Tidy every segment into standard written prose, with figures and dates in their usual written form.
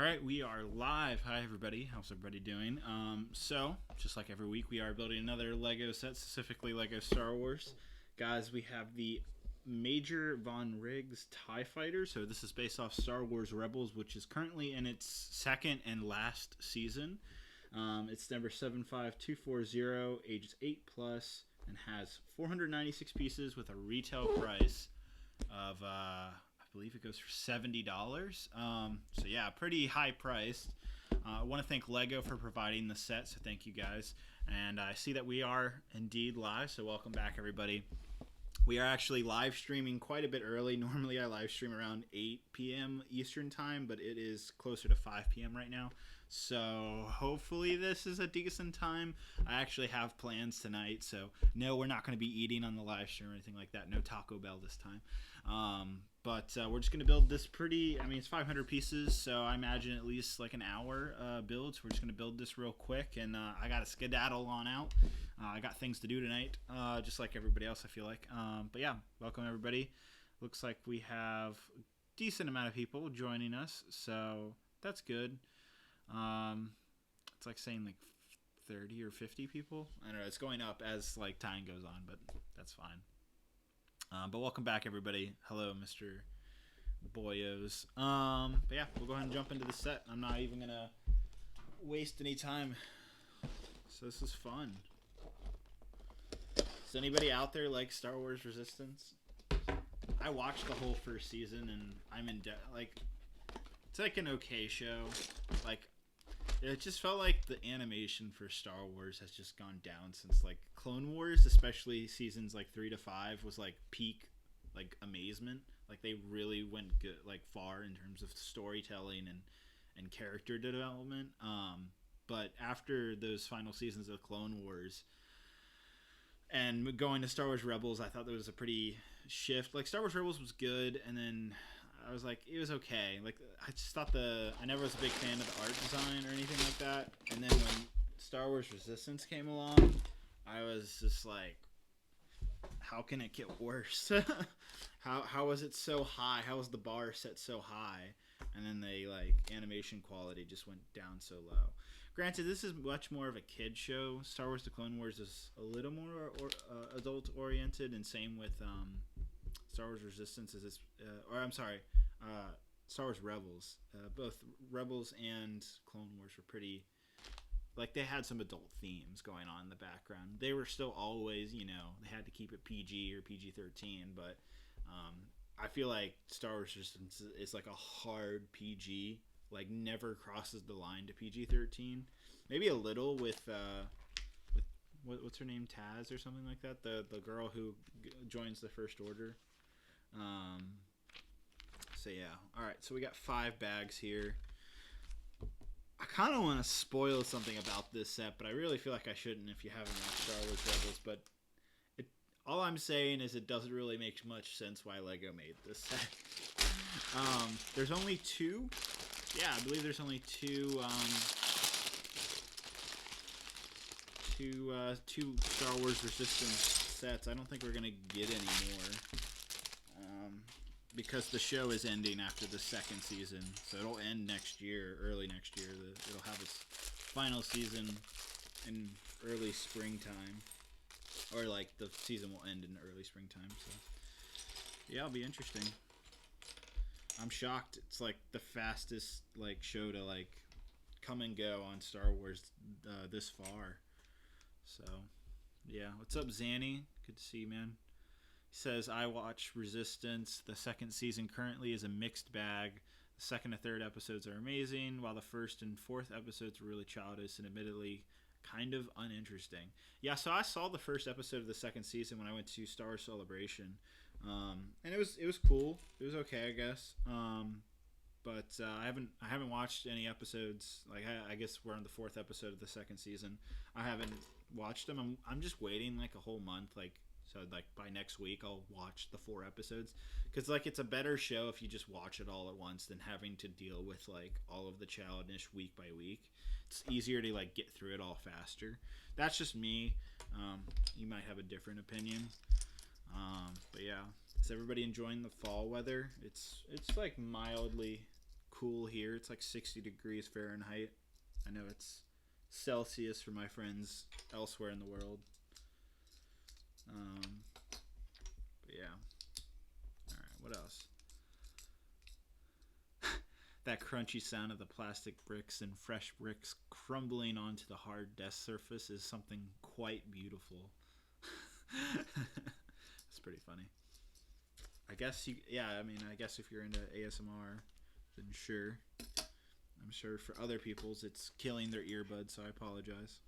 right, we are live. Hi, everybody. How's everybody doing? So, just like every week, we are building another Lego set, specifically Lego Star Wars. Guys, we have the Major Von Riggs TIE Fighter. So, this is based off Star Wars Rebels, which is currently in its second and last season. It's number 75240, ages 8 plus, and has 496 pieces with a retail price of I believe it goes for $70. So yeah, pretty high priced. I want to thank Lego for providing the set, so thank you guys. And I see that we are indeed live, so welcome back, everybody. We are actually live streaming quite a bit early. Normally I live stream around 8 p.m. Eastern time, but it is closer to 5 p.m. right now. So hopefully this is a decent time. I actually have plans tonight, so no, we're not going to be eating on the live stream or anything like that. No Taco Bell this time. But we're just going to build this it's 500 pieces, so I imagine at least like an hour build. So we're just going to build this real quick, and I got to skedaddle on out. I got things to do tonight, just like everybody else, I feel like. But yeah, welcome everybody. Looks like we have a decent amount of people joining us, so that's good. It's like saying like 30 or 50 people. I don't know. It's going up as like time goes on, but that's fine. But welcome back, everybody. Hello, Mr. Boyos. But yeah, we'll go ahead and jump into the set. I'm not even gonna waste any time. So this is fun. Does anybody out there like Star Wars Resistance? I watched the whole first season, and I'm in debt. Like, it's like an okay show. Like, it just felt like the animation for Star Wars has just gone down since like Clone Wars, especially seasons like 3 to 5 was like peak like amazement. Like they really went good, like far in terms of storytelling and character development. But after those final seasons of Clone Wars and going to Star Wars Rebels, I thought there was a pretty shift. Like Star Wars Rebels was good, and then I was like, it was okay. Like, I just thought I never was a big fan of the art design or anything like that. And then when Star Wars Resistance came along, I was just like, how can it get worse? How was it so high? How was the bar set so high? And then animation quality just went down so low. Granted, this is much more of a kid show. Star Wars: The Clone Wars is a little more adult oriented, and same with Star Wars Resistance Star Wars Rebels. Both Rebels and Clone Wars were pretty, like, they had some adult themes going on in the background. They were still always, they had to keep it PG or PG-13, but I feel like Star Wars Resistance is like a hard PG, like never crosses the line to PG-13. Maybe a little with what's her name, Taz or something like that, the girl who joins the First Order. So yeah, all right. So we got 5 bags here. I kind of want to spoil something about this set, but I really feel like I shouldn't if you haven't watched Star Wars Rebels. But all I'm saying is it doesn't really make much sense why Lego made this set. There's only 2. Yeah, I believe there's only 2. Two Star Wars Resistance sets. I don't think we're gonna get any more. Because the show is ending after the second season, so it'll end next year, early next year. It'll have its final season in early springtime, or like the season will end in early springtime. So yeah, it'll be interesting. I'm shocked. It's like the fastest like show to like come and go on Star Wars this far. So yeah, what's up, Zanny? Good to see you, man. He says, I watch Resistance. The second season currently is a mixed bag. The second and third episodes are amazing, while the first and fourth episodes were really childish and admittedly kind of uninteresting. Yeah, so I saw the first episode of the second season when I went to Star Wars Celebration. And it was cool. It was okay, I guess. But I haven't watched any episodes. Like I guess we're on the 4th episode of the second season. I haven't watched them. I'm just waiting like a whole month, so like by next week I'll watch the 4 episodes, because like it's a better show if you just watch it all at once than having to deal with like all of the childish week by week. It's easier to like get through it all faster. That's just me. You might have a different opinion. But yeah, is everybody enjoying the fall weather? It's like mildly cool here. It's like 60 degrees Fahrenheit. I know it's Celsius for my friends elsewhere in the world. But yeah. Alright, what else? That crunchy sound of the plastic bricks and fresh bricks crumbling onto the hard desk surface is something quite beautiful. It's pretty funny. I guess I guess if you're into ASMR, then sure. I'm sure for other people's it's killing their earbuds, so I apologize.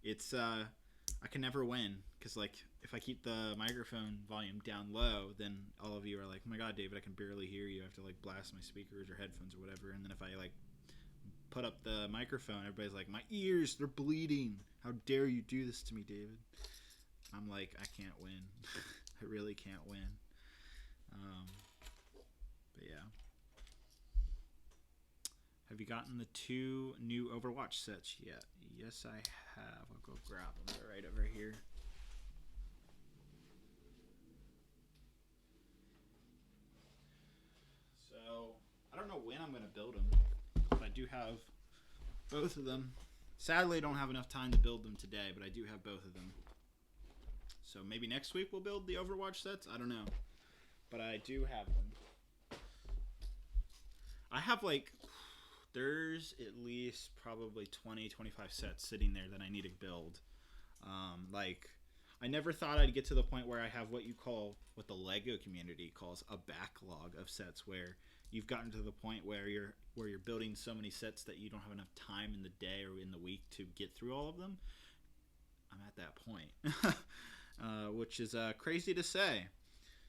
It's I can never win because like if I keep the microphone volume down low, then all of you are like, "Oh my God, David, I can barely hear you." I have to like blast my speakers or headphones or whatever. And then if I like put up the microphone, everybody's like, "My ears, they're bleeding. How dare you do this to me, David?" I'm like, I can't win. I really can't win. But yeah. Have you gotten the 2 new Overwatch sets yet? Yes, I have. I'll go grab them. They're right over here. So, I don't know when I'm going to build them. But I do have both of them. Sadly, I don't have enough time to build them today, but I do have both of them. So maybe next week we'll build the Overwatch sets? I don't know. But I do have them. I have like... There's at least probably 20, 25 sets sitting there that I need to build. Like, I never thought I'd get to the point where I have what the Lego community calls a backlog of sets, where you've gotten to the point where you're building so many sets that you don't have enough time in the day or in the week to get through all of them. I'm at that point, which is crazy to say.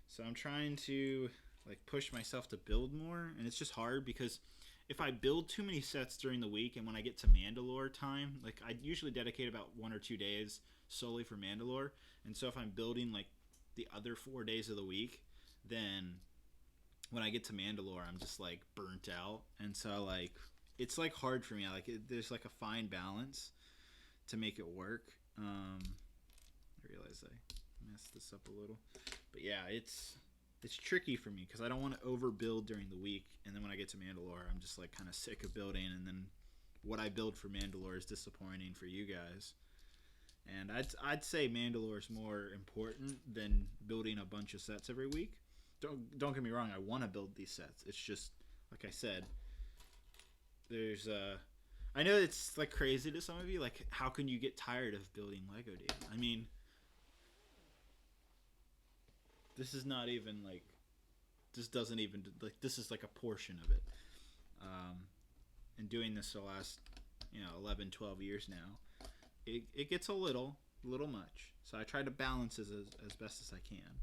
So I'm trying to like push myself to build more, and it's just hard because if I build too many sets during the week, and when I get to Mandalore time, like I usually dedicate about 1 or 2 days solely for Mandalore, and so if I'm building like the other 4 days of the week, then when I get to Mandalore, I'm just like burnt out, and so like it's like hard for me. Like there's like a fine balance to make it work. I realize I messed this up a little, but yeah, it's tricky for me because I don't want to overbuild during the week, and then when I get to Mandalore, I'm just like kind of sick of building, and then what I build for Mandalore is disappointing for you guys. And I'd say Mandalore is more important than building a bunch of sets every week. Don't get me wrong, I want to build these sets. It's just like I said, there's I know it's like crazy to some of you, like how can you get tired of building Lego, dude? I mean, this is not even like, this doesn't even like, this is like a portion of it. And doing this for the last 11, 12 years now, it gets a little much. So I try to balance as best as I can.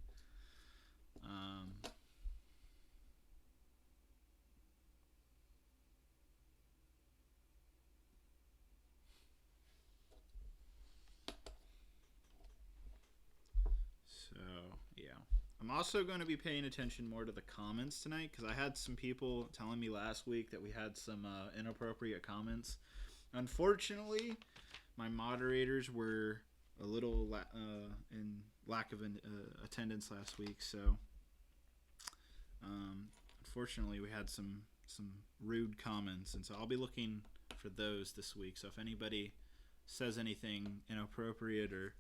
So yeah, I'm also going to be paying attention more to the comments tonight, because I had some people telling me last week that we had some inappropriate comments. Unfortunately, my moderators were a little in lack of attendance last week, so unfortunately we had some rude comments, and so I'll be looking for those this week. So if anybody says anything inappropriate or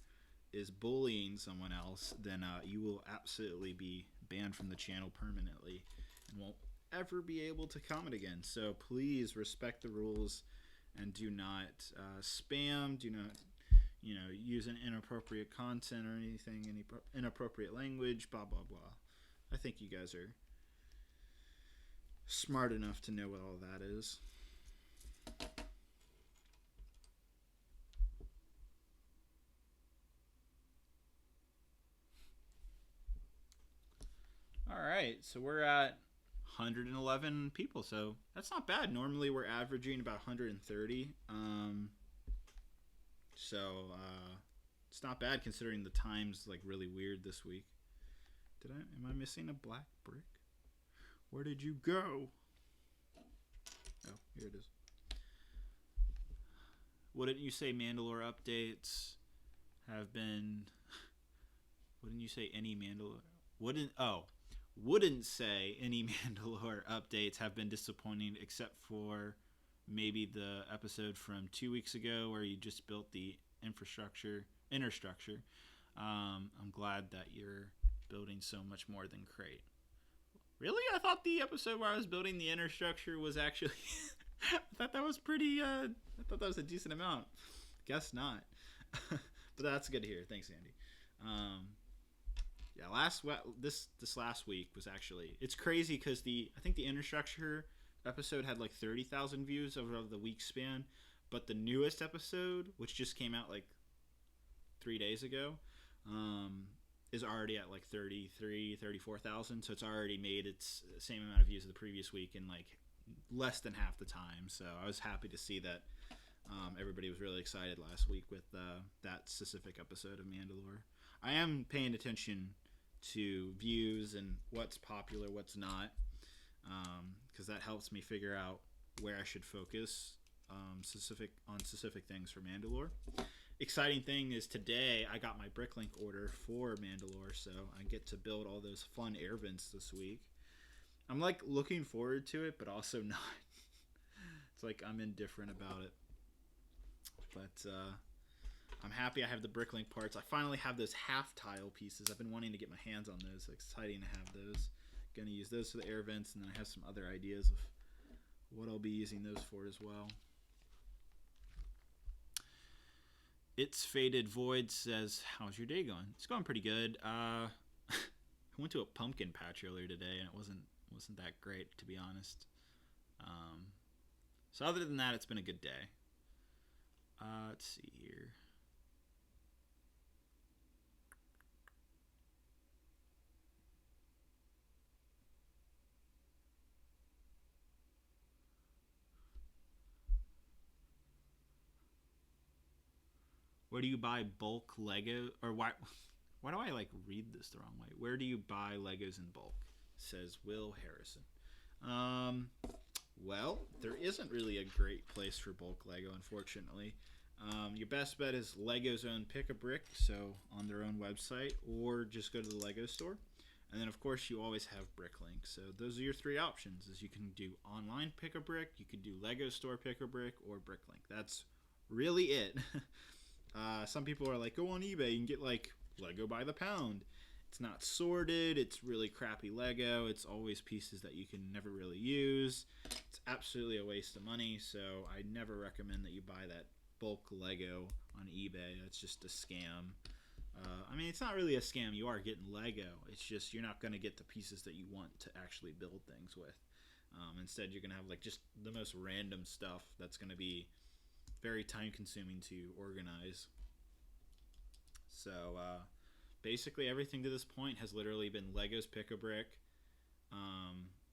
is bullying someone else, then you will absolutely be banned from the channel permanently and won't ever be able to comment again. So please respect the rules and do not spam, do not use an inappropriate content or anything, any inappropriate language, blah blah blah. I think you guys are smart enough to know what all that is. Alright, so we're at 111 people, so that's not bad. Normally we're averaging about 130. So it's not bad considering the time's like really weird this week. Am I missing a black brick? Where did you go? Oh, here it is. Wouldn't you say Mandalore updates have been... Wouldn't you say any Mandalore... wouldn't say any Mandalore updates have been disappointing, except for maybe the episode from 2 weeks ago where you just built the inner structure. I'm glad that you're building so much more than Crate. Really? I thought the episode where I was building the inner structure was actually... I thought that was pretty... I thought that was a decent amount. Guess not. But that's good to hear. Thanks, Andy. This last week was actually... It's crazy because I think the inner structure episode had like 30,000 views over the week span. But the newest episode, which just came out like 3 days ago, is already at like 34,000. So it's already made its same amount of views as the previous week in like less than half the time. So I was happy to see that everybody was really excited last week with that specific episode of Mandalore. I am paying attention to views and what's popular, what's not, because that helps me figure out where I should focus specific things for Mandalore. Exciting thing is today I got my Bricklink order for Mandalore, so I get to build all those fun air vents this week. I'm like looking forward to it, but also not. It's like I'm indifferent about it. But I'm happy I have the Bricklink parts. I finally have those half tile pieces. I've been wanting to get my hands on those. It's exciting to have those. Gonna use those for the air vents, and then I have some other ideas of what I'll be using those for as well. It's Faded Void says, how's your day going? It's going pretty good. I went to a pumpkin patch earlier today, and it wasn't that great, to be honest. So other than that, it's been a good day. Let's see here. Where do you buy bulk Lego? Or why do I like read this the wrong way? Where do you buy Legos in bulk? Says Will Harrison. Well, there isn't really a great place for bulk Lego, unfortunately. Your best bet is Lego's own Pick-a-Brick, so on their own website, or just go to the Lego store. And then, of course, you always have Bricklink. So those are your three options. Is you can do online Pick-a-Brick, you could do Lego store Pick-a-Brick, or Bricklink. That's really it. Some people are like, go on eBay, you can get like Lego by the pound. It's not sorted, it's really crappy Lego, it's always pieces that you can never really use. It's absolutely a waste of money, so I never recommend that you buy that bulk Lego on eBay. It's just a scam. I mean, it's not really a scam. You are getting Lego. It's just you're not going to get the pieces that you want to actually build things with. Instead, you're going to have like just the most random stuff that's going to be very time consuming to organize. So basically everything to this point has literally been Lego's Pick-a-Brick,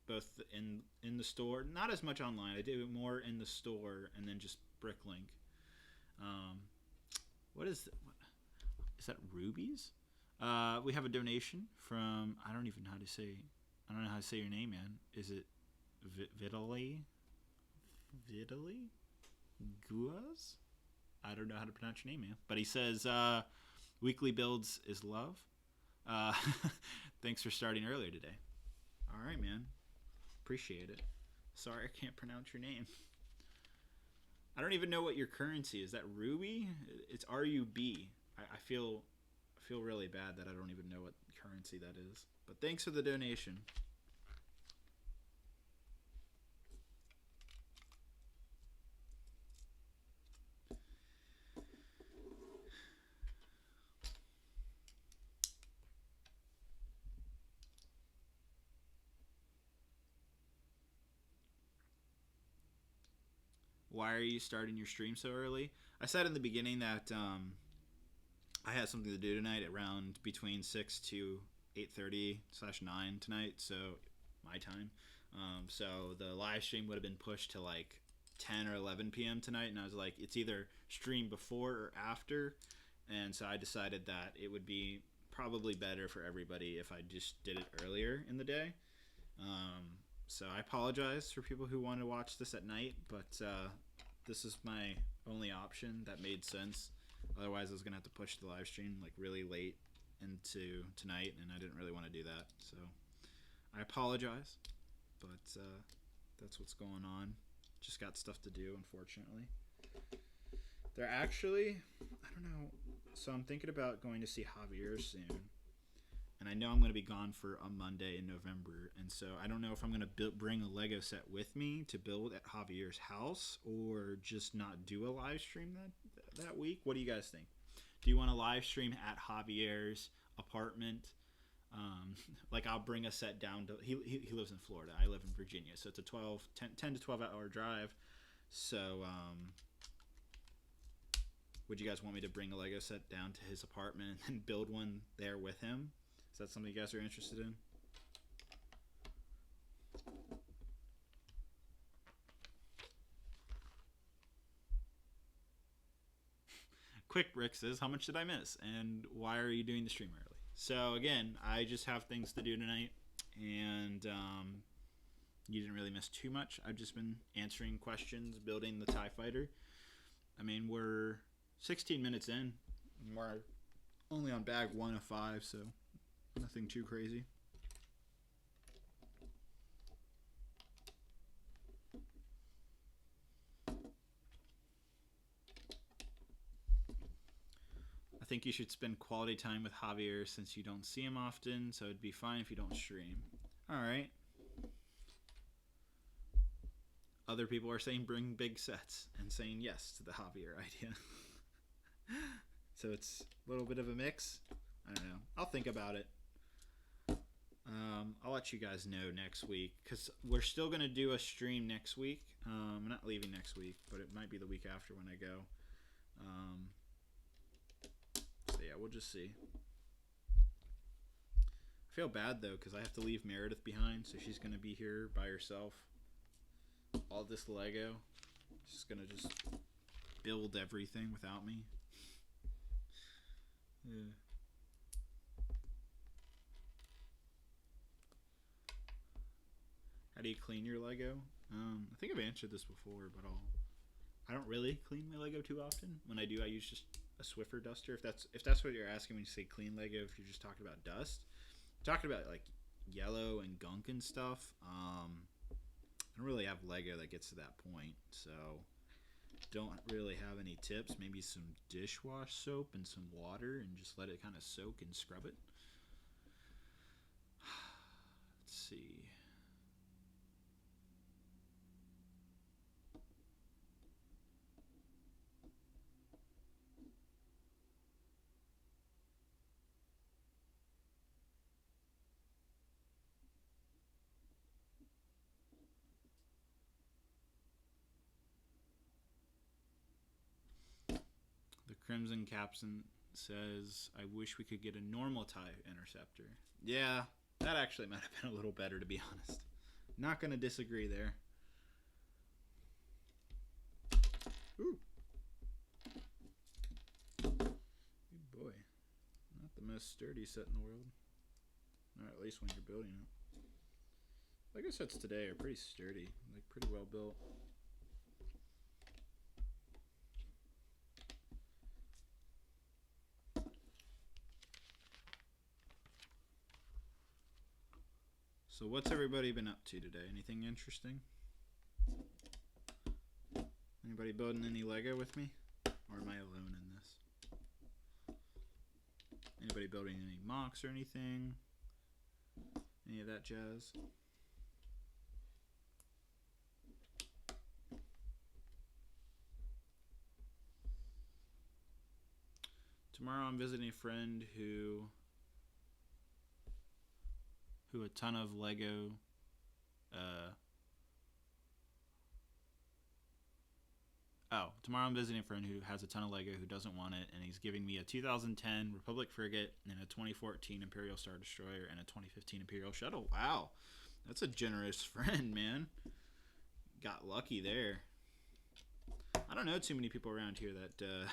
both in the store, not as much online. I do more in the store, and then just Bricklink. What is that? Is that Rubies? We have a donation from I don't know how to say your name, man. Is it Vitali? Guas? I don't know how to pronounce your name, man. But he says, weekly builds is love. Thanks for starting earlier today. All right, man. Appreciate it. Sorry I can't pronounce your name. I don't even know what your currency is. That Ruby? It's RUB. I feel really bad that I don't even know what currency that is. But thanks for the donation. Why are you starting your stream so early? I said in the beginning that I had something to do tonight around between 6 to 8:30/9 tonight, so my time. So the live stream would have been pushed to like 10 or 11 p.m. tonight, and I was like, it's either stream before or after, and so I decided that it would be probably better for everybody if I just did it earlier in the day. So I apologize for people who want to watch this at night, but this is my only option that made sense. Otherwise, I was going to have to push the live stream like really late into tonight, and I didn't really want to do that. So I apologize, but that's what's going on. Just got stuff to do, unfortunately. They're actually, I don't know. So I'm thinking about going to see Javier soon. And I know I'm going to be gone for a Monday in November. And so I don't know if I'm going to bring a Lego set with me to build at Javier's house or just not do a live stream that week. What do you guys think? Do you want to live stream at Javier's apartment? Like I'll bring a set down to he lives in Florida. I live in Virginia, so it's a 10 to 12 hour drive. So would you guys want me to bring a Lego set down to his apartment and build one there with him? Is that something you guys are interested in? Quick, Brix says, how much did I miss? And why are you doing the stream early? So again, I just have things to do tonight, and you didn't really miss too much. I've just been answering questions, building the TIE Fighter. I mean, we're 16 minutes in. We're only on bag 1 of 5, so nothing too crazy. I think you should spend quality time with Javier since you don't see him often, so it'd be fine if you don't stream. Alright. Other people are saying bring big sets and saying yes to the Javier idea. So it's a little bit of a mix. I don't know. I'll think about it. I'll let you guys know next week because we're still going to do a stream next week. I'm not leaving next week, but it might be the week after when I go. So yeah, we'll just see. I feel bad though because I have to leave Meredith behind, so she's going to be here by herself. All this Lego. She's going to just build everything without me. Yeah. How do you clean your Lego? I think I've answered this before, but I don't really clean my Lego too often. When I do, I use just a Swiffer duster. If that's what you're asking when you say clean Lego, if you're just talking about dust, talking about like yellow and gunk and stuff. I don't really have Lego that gets to that point, so don't really have any tips. Maybe some dishwash soap and some water, and just let it kind of soak and scrub it. Let's see. Crimson Capson says, I wish we could get a normal TIE interceptor. Yeah, that actually might have been a little better, to be honest. Not going to disagree there. Ooh. Good boy. Not the most sturdy set in the world. Or at least when you're building it. Lego sets today are pretty sturdy. Like, pretty well built. So what's everybody been up to today? Anything interesting? Anybody building any Lego with me? Or am I alone in this? Anybody building any mocks or anything? Any of that jazz? Tomorrow I'm visiting a friend who a ton of Lego tomorrow I'm visiting a friend who has a ton of Lego who doesn't want it, and he's giving me a 2010 Republic Frigate and a 2014 Imperial Star Destroyer and a 2015 Imperial Shuttle. Wow, that's a generous friend, man. Got lucky there. I don't know too many people around here that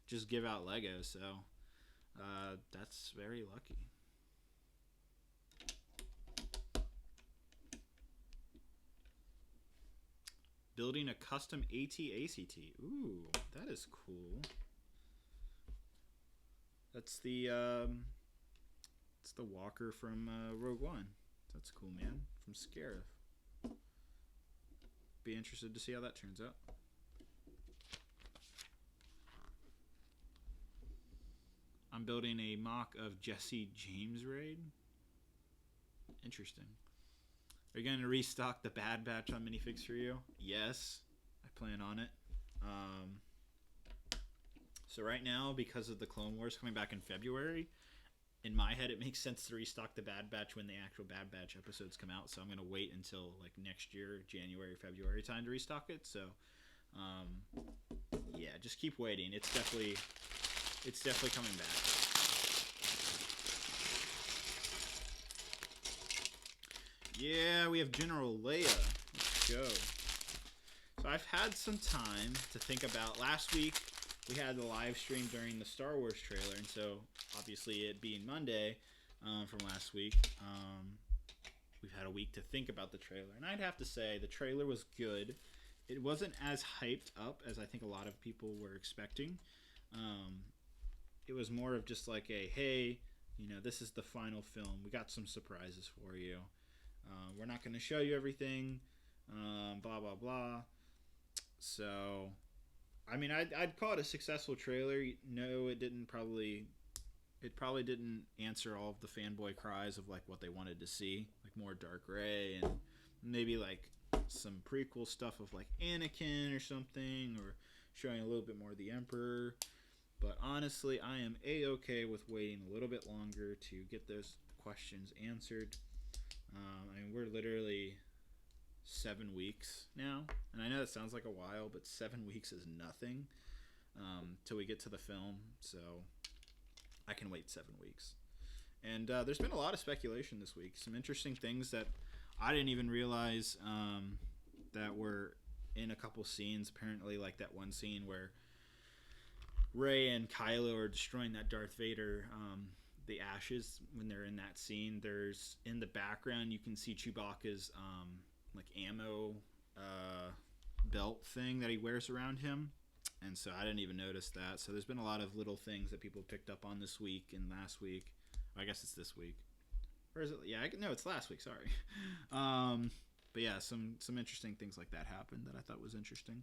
just give out Lego, so that's very lucky. Building a custom AT-ACT. Ooh, that is cool. That's the Walker from Rogue One. That's cool, man. From Scarif. Be interested to see how that turns out. I'm building a mock of Jesse James raid. Interesting. Are you going to restock the Bad Batch on minifigs for you? Yes, I plan on it. So right now, because of the Clone Wars coming back in February, in my head it makes sense to restock the Bad Batch when the actual Bad Batch episodes come out. So I'm going to wait until like next year, January, February time to restock it. So yeah, just keep waiting. It's definitely coming back. Yeah, we have General Leia. Let's go. So I've had some time to think about. Last week we had the live stream during the Star Wars trailer, and so obviously it being Monday from last week, we've had a week to think about the trailer. And I'd have to say the trailer was good. It wasn't as hyped up as I think a lot of people were expecting. It was more of just like a, hey, you know, this is the final film. We got some surprises for you. We're not going to show you everything, blah, blah, blah. So, I mean, I'd call it a successful trailer. No, it probably didn't answer all of the fanboy cries of like what they wanted to see, like more Dark Rey and maybe like some prequel stuff of like Anakin or something, or showing a little bit more of the Emperor. But honestly, I am a-okay with waiting a little bit longer to get those questions answered. I mean, we're literally 7 weeks now, and I know that sounds like a while, but 7 weeks is nothing till we get to the film, so I can wait 7 weeks. And there's been a lot of speculation this week, some interesting things that I didn't even realize that were in a couple scenes. Apparently, like that one scene where Rey and Kylo are destroying that Darth Vader, the ashes. When they're in that scene, there's in the background you can see Chewbacca's like ammo belt thing that he wears around him, and so I didn't even notice that. So there's been a lot of little things that people picked up on this week and last week. I guess it's this week, or is it? Yeah, no, it's last week. Sorry. But yeah, some interesting things like that happened that I thought was interesting.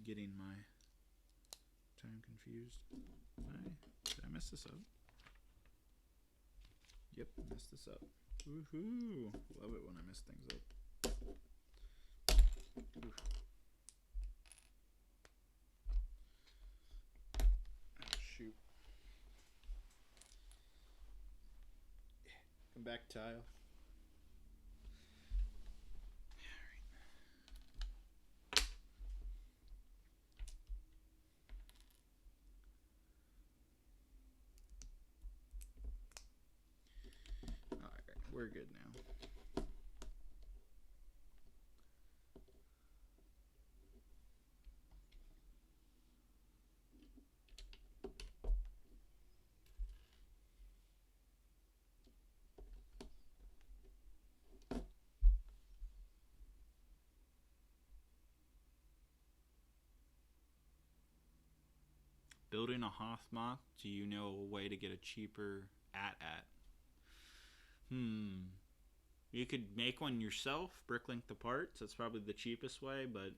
Getting my time confused. Did I mess this up? Yep, messed this up. Woohoo! Love it when I mess things up. Oof. Oh, shoot. Come back, Tile. We're good now. Building a Hoth mock. Do you know a way to get a cheaper AT-AT? You could make one yourself, bricklink the parts. That's probably the cheapest way, but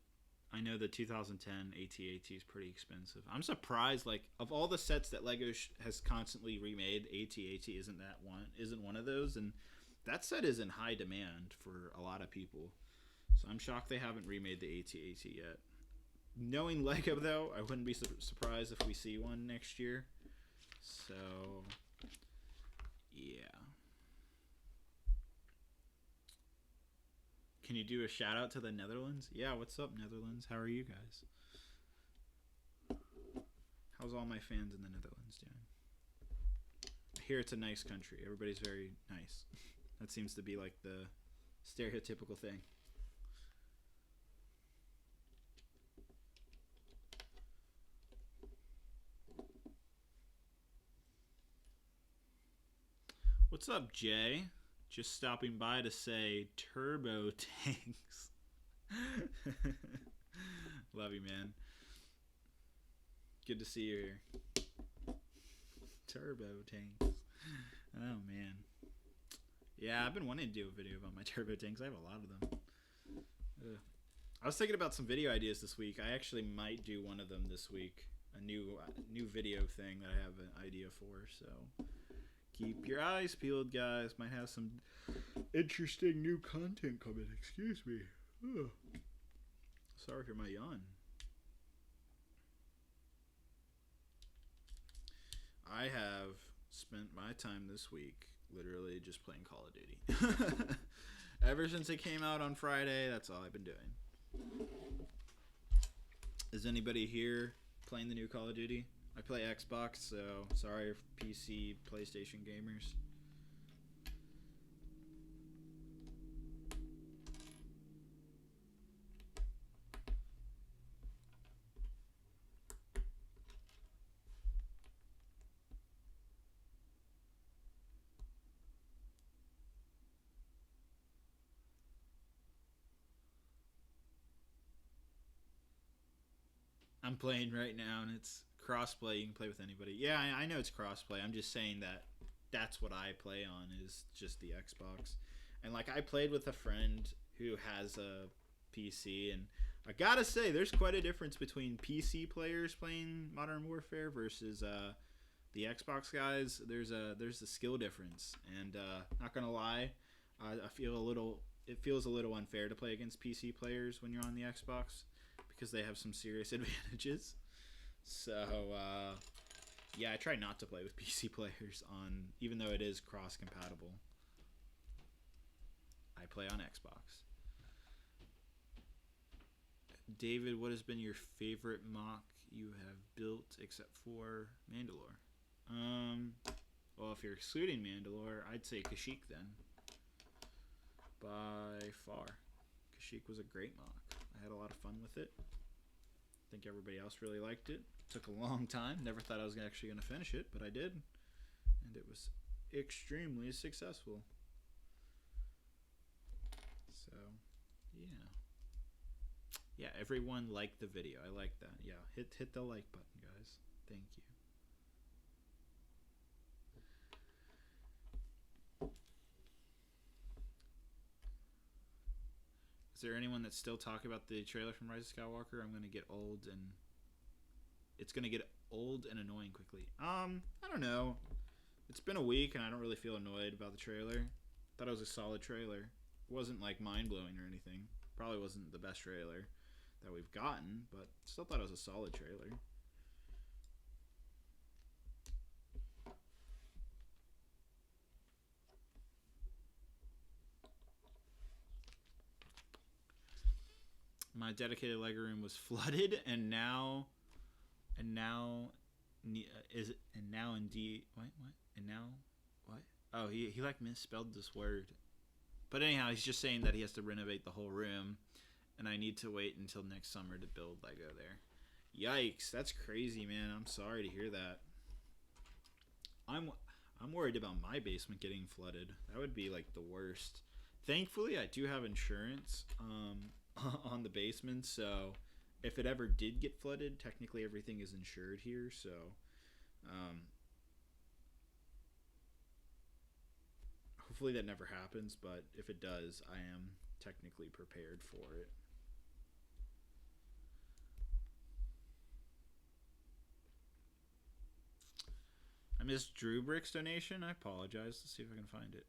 I know the 2010 AT-AT is pretty expensive. I'm surprised, like, of all the sets that LEGO has constantly remade, AT-AT isn't one of those, and that set is in high demand for a lot of people. So I'm shocked they haven't remade the AT-AT yet. Knowing LEGO, though, I wouldn't be surprised if we see one next year. So, yeah. Can you do a shout out to the Netherlands? Yeah, what's up, Netherlands? How are you guys? How's all my fans in the Netherlands doing? I hear it's a nice country. Everybody's very nice. That seems to be like the stereotypical thing. What's up, Jay? Just stopping by to say turbo tanks. Love you, man. Good to see you here. Turbo tanks. Oh man. Yeah, I've been wanting to do a video about my turbo tanks. I have a lot of them. Ugh. I was thinking about some video ideas this week. I actually might do one of them this week. A new video thing that I have an idea for. So keep your eyes peeled, guys. Might have some interesting new content coming. Excuse me. Ugh. Sorry for my yawn. I have spent my time this week literally just playing Call of Duty. Ever since it came out on Friday, that's all I've been doing. Is anybody here playing the new Call of Duty? I play Xbox, so sorry for PC, PlayStation gamers. I'm playing right now, and it's crossplay. You can play with anybody. Yeah, I know it's crossplay. I'm just saying that that's what I play on is just the Xbox. And like I played with a friend who has a PC, and I gotta say, there's quite a difference between PC players playing Modern Warfare versus the Xbox guys. There's a skill difference, and not gonna lie, I feel a little. It feels a little unfair to play against PC players when you're on the Xbox, because they have some serious advantages. So, yeah, I try not to play with PC players on, even though it is cross-compatible. I play on Xbox. David, what has been your favorite mock you have built except for Mandalore? Well, if you're excluding Mandalore, I'd say Kashyyyk then. By far. Kashyyyk was a great mock. I had a lot of fun with it. I think everybody else really liked it. Took a long time. Never thought I was actually going to finish it, but I did. And it was extremely successful. So, yeah. Yeah, everyone liked the video. I like that. Yeah, hit the like button, guys. Thank you. Is there anyone that's still talking about the trailer from Rise of Skywalker? I'm gonna get old, and it's gonna get old and annoying quickly. I don't know. It's been a week, and I don't really feel annoyed about the trailer. Thought it was a solid trailer. It wasn't like mind blowing or anything. Probably wasn't the best trailer that we've gotten, but still thought it was a solid trailer. My dedicated Lego room was flooded, and now indeed what and now what? Oh, he like misspelled this word. But anyhow, he's just saying that he has to renovate the whole room, and I need to wait until next summer to build Lego there. Yikes, that's crazy, man. I'm sorry to hear that. I'm worried about my basement getting flooded. That would be like the worst. Thankfully, I do have insurance on the basement, so if it ever did get flooded, technically everything is insured here, so hopefully that never happens, but if it does, I am technically prepared for it. I missed Drew Brix donation. I apologize. Let's see if I can find it.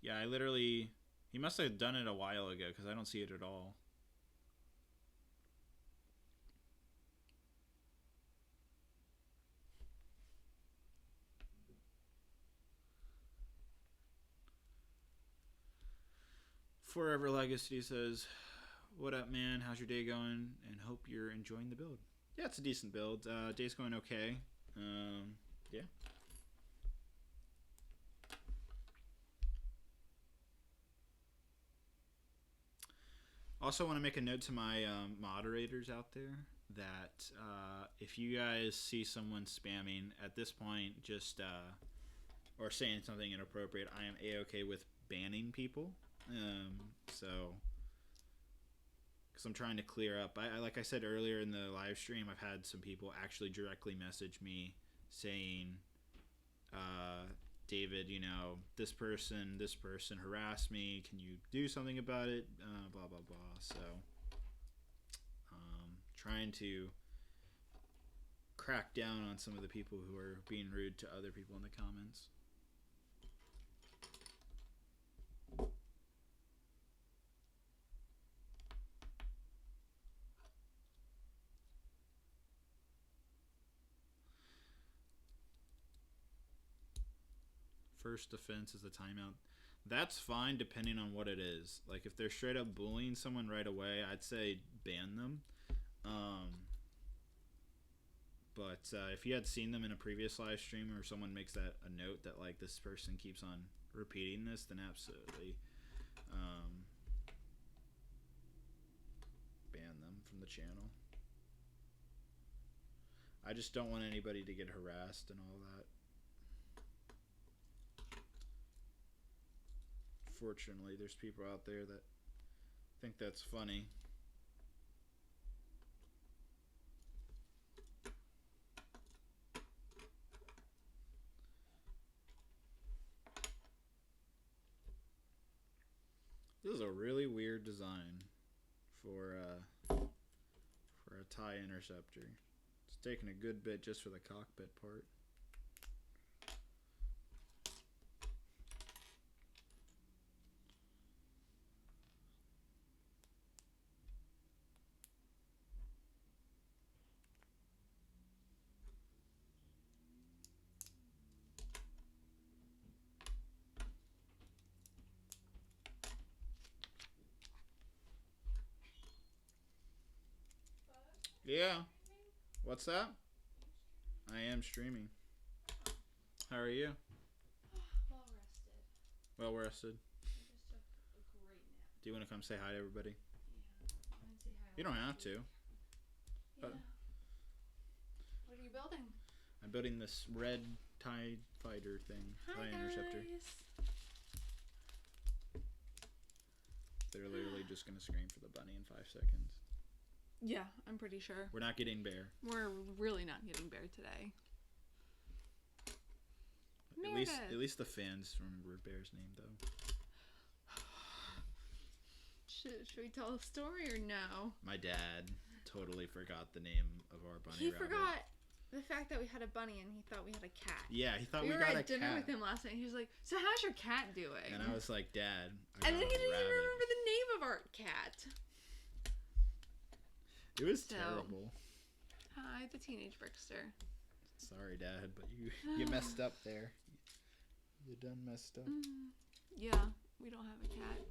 Yeah, I literally... He must have done it a while ago, because I don't see it at all. Forever Legacy says, "What up, man? How's your day going? And hope you're enjoying the build." Yeah, it's a decent build. Day's going okay. Yeah. Also want to make a note to my moderators out there that if you guys see someone spamming at this point, just or saying something inappropriate, I am a-okay with banning people. So, because I'm trying to clear up. I like I said earlier in the live stream, I've had some people actually directly message me saying David, this person harassed me. Can you do something about it? Blah, blah, blah. So, trying to crack down on some of the people who are being rude to other people in the comments. First offense is a timeout. That's fine depending on what it is. Like if they're straight up bullying someone right away, I'd say ban them. But if you had seen them in a previous live stream or someone makes that a note that like this person keeps on repeating this, then absolutely ban them from the channel. I just don't want anybody to get harassed and all that. Fortunately, there's people out there that think that's funny. This is a really weird design for a TIE interceptor. It's taking a good bit just for the cockpit part. Yeah. What's that? I am streaming. How are you? Well rested. Well rested. I just took a great nap. Do you want to come say hi to everybody? Yeah. I want to say hi. You don't have to. Yeah. What are you building? I'm building this red TIE fighter thing. TIE interceptor. They're literally just going to scream for the bunny in 5 seconds. Yeah, I'm pretty sure. We're not getting bear. We're really not getting bear today. At least the fans remember Bear's name, though. Should we tell a story or no? My dad totally forgot the name of our bunny. He rabbit. forgot the fact that we had a bunny and he thought we had a cat. Yeah, he thought we were got a at dinner cat. with him last night. He was like, "So how's your cat doing?" And I was like, "Dad." And then he didn't even remember the name of our cat. It was terrible. Hi, the teenage Brixter. Sorry, Dad, but you messed up there. You done messed up. Yeah, we don't have a cat.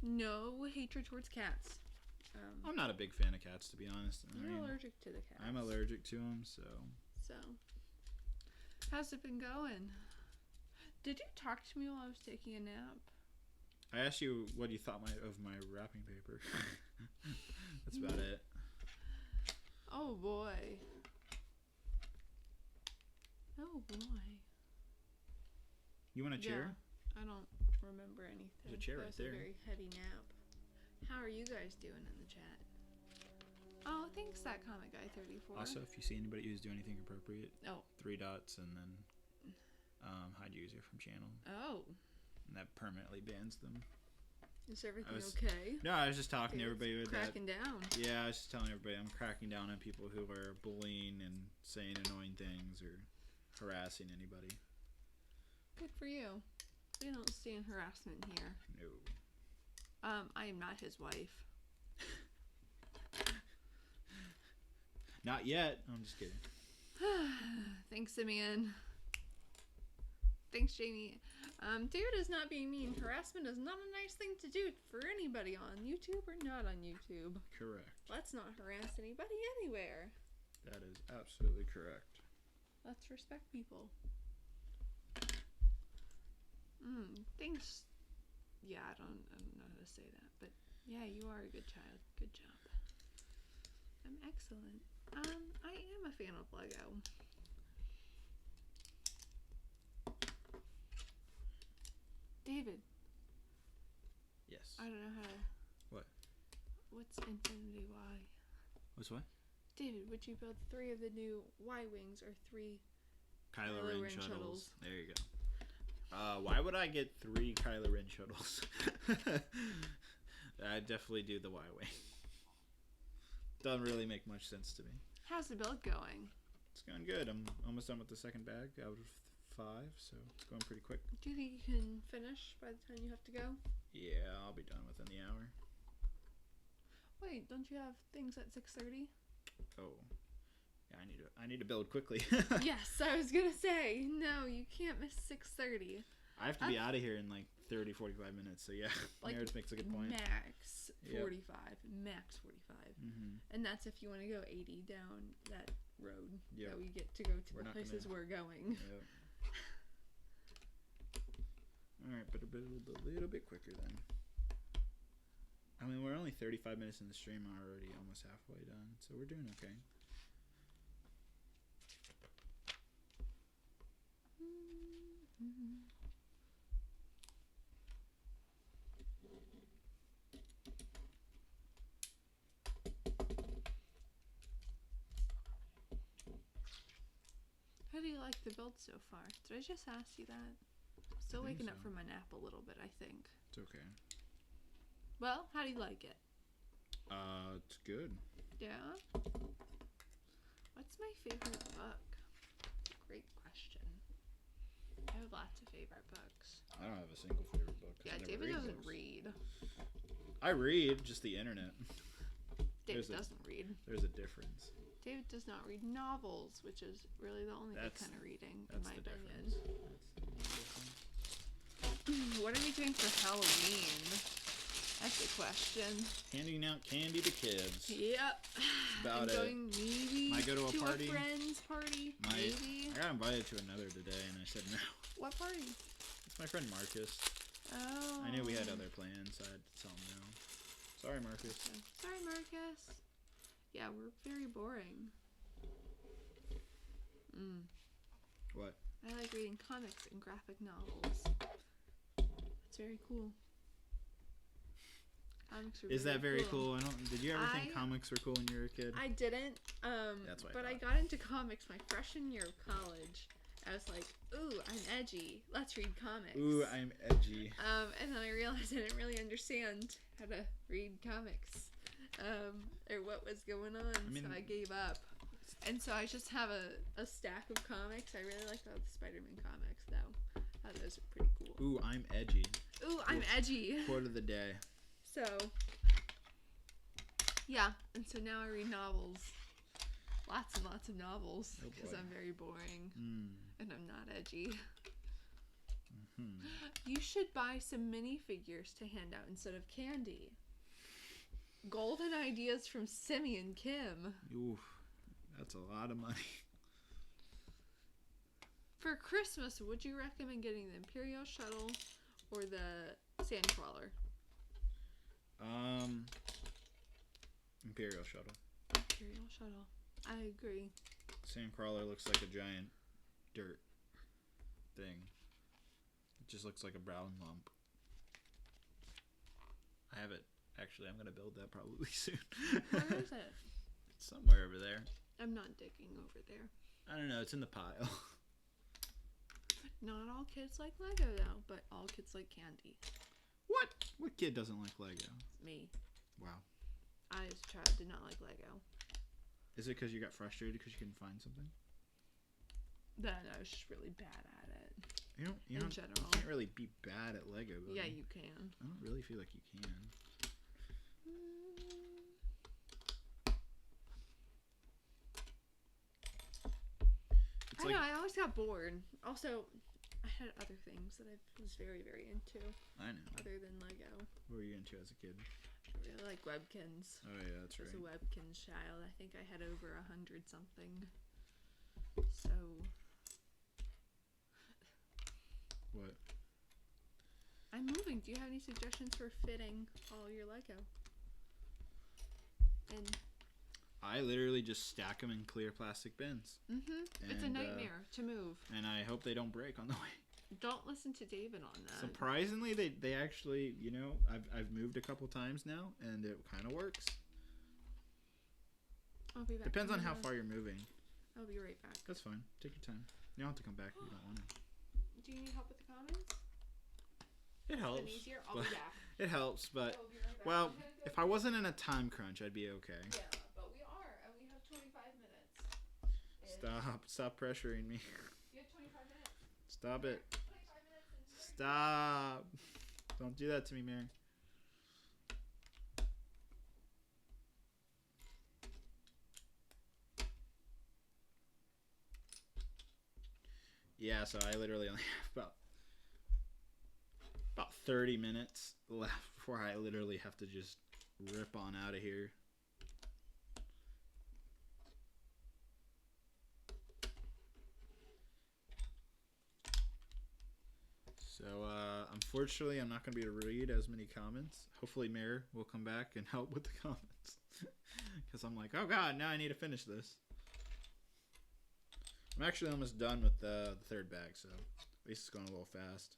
No hatred towards cats. I'm not a big fan of cats, to be honest. You're allergic to the cats. I'm allergic to them, so. So, how's it been going? Did you talk to me while I was taking a nap? I asked you what you thought of my wrapping paper. That's about it. Oh boy. Oh boy. You want a chair? Yeah, I don't remember anything. There's a chair right there. That was a very heady nap. How are you guys doing in the chat? Oh, thanks, that comic guy 34. Also, if you see anybody who's doing anything appropriate, 3 dots and then hide user from channel. Oh. And that permanently bans them. Is everything okay? No, I was just talking to everybody with cracking down. Yeah, I was just telling everybody I'm cracking down on people who are bullying and saying annoying things or harassing anybody. Good for you. We don't stand harassment here. No. I am not his wife. Not yet. I'm just kidding. Thanks, Simeon. Thanks, Jamie. David is not being mean. Harassment is not a nice thing to do for anybody on YouTube or not on YouTube. Correct. Let's not harass anybody anywhere. That is absolutely correct. Let's respect people. Thanks. Yeah, I don't know how to say that, but yeah, you are a good child. Good job. I'm excellent. I am a fan of Lego. David. Yes. I don't know how to... What? What's Infinity Y? What's what? David, would you build 3 of the new Y-Wings or 3 Kylo Ren shuttles. There you go. Why would I get 3 Kylo Ren shuttles? I'd definitely do the Y-Wing. Doesn't really make much sense to me. How's the build going? It's going good. I'm almost done with the second bag out of 5, so it's going pretty quick. Do you think you can finish by the time you have to go? Yeah, I'll be done within the hour. Wait, don't you have things at 6:30? Oh, yeah, I need to build quickly. Yes, I was gonna say no. You can't miss 6:30. I have to be out of here in like 30-45 minutes. So yeah, like Meredith makes a good point. Max 45, max 45, and that's if you want to go 80 down that road that we get to go to the places we're going. Yep. All right, better build a little bit quicker then. I mean, we're only 35 minutes in the stream already, almost halfway done, so we're doing okay. How do you like the build so far? Did I just ask you that? I'm still waking up from my nap a little bit, I think. It's okay. Well, how do you like it? It's good. Yeah? What's my favorite book? Great question. I have lots of favorite books. I don't have a single favorite book. Yeah, David doesn't read. I read, just the internet. David doesn't read. There's a difference. David does not read novels, which is really the only good kind of reading, in my opinion. What are we doing for Halloween? That's the question. Handing out candy to kids. Yep. About it. Going maybe might go to a party. A friend's party. Maybe. I got invited to another today, and I said no. What party? It's my friend Marcus. Oh. I knew we had other plans, so I had to tell him no. Sorry, Marcus. Sorry, Marcus. Yeah, we're very boring. What? I like reading comics and graphic novels. It's very cool. Comics are Is that very cool? Did you ever think comics were cool when you were a kid? I didn't. That's why. But I got into comics my freshman year of college. I was like, ooh, I'm edgy. Let's read comics. Ooh, I'm edgy. And then I realized I didn't really understand how to read comics. Or what was going on, so I gave up. And so I just have a stack of comics. I really like the Spider-Man comics, though. Those are pretty cool. Ooh, I'm edgy. Ooh, I'm edgy. Quote of the day. So, yeah. And so now I read novels. Lots and lots of novels. Because I'm very boring. And I'm not edgy. You should buy some minifigures to hand out instead of candy. Golden ideas from Simi and Kim. Oof, that's a lot of money. For Christmas, would you recommend getting the Imperial Shuttle or the Sandcrawler? Imperial Shuttle. Imperial Shuttle. I agree. Sandcrawler looks like a giant dirt thing. It just looks like a brown lump. I have it. Actually, I'm going to build that probably soon. Where is it? It's somewhere over there. I'm not digging over there. I don't know. It's in the pile. Not all kids like Lego, though, but all kids like candy. What? What kid doesn't like Lego? Me. Wow. I, as a child, did not like Lego. Is it because you got frustrated because you couldn't find something? Then I was just really bad at it. In general. You can't really be bad at Lego. Yeah, you can. I don't really feel like you can. I know, I always got bored. Also, I had other things that I was very, very into. I know. Other than Lego. What were you into as a kid? I really like Webkins. Oh, yeah, that's right. I was a Webkins child. I think I had over 100 something. So. What? I'm moving. Do you have any suggestions for fitting all your Lego? And I literally just stack them in clear plastic bins. It's a nightmare to move. And I hope they don't break on the way. Don't listen to David on that. Surprisingly, they actually, I've moved a couple times now, and it kind of works. I'll be back. Depends on how far you're moving. I'll be right back. That's fine. Take your time. You don't have to come back if you don't want to. Do you need help with the comments? It helps. It's been easier. I'll be back. It helps, but I'll be right back. well, if I wasn't in a time crunch, I'd be okay. Yeah, but we are, and we have 25 minutes. Stop pressuring me. You have 25 minutes. Stop it. 25 minutes and Stop. Don't do that to me, Mary. Yeah, so I literally only have about 30 minutes left before I literally have to just rip on out of here. So, unfortunately, I'm not going to be able to read as many comments. Hopefully, Mayor will come back and help with the comments. Because I'm like, oh god, now I need to finish this. I'm actually almost done with the third bag, so at least it's going a little fast.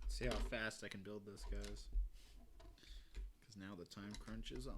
See how fast I can build this, guys. Because now the time crunch is on.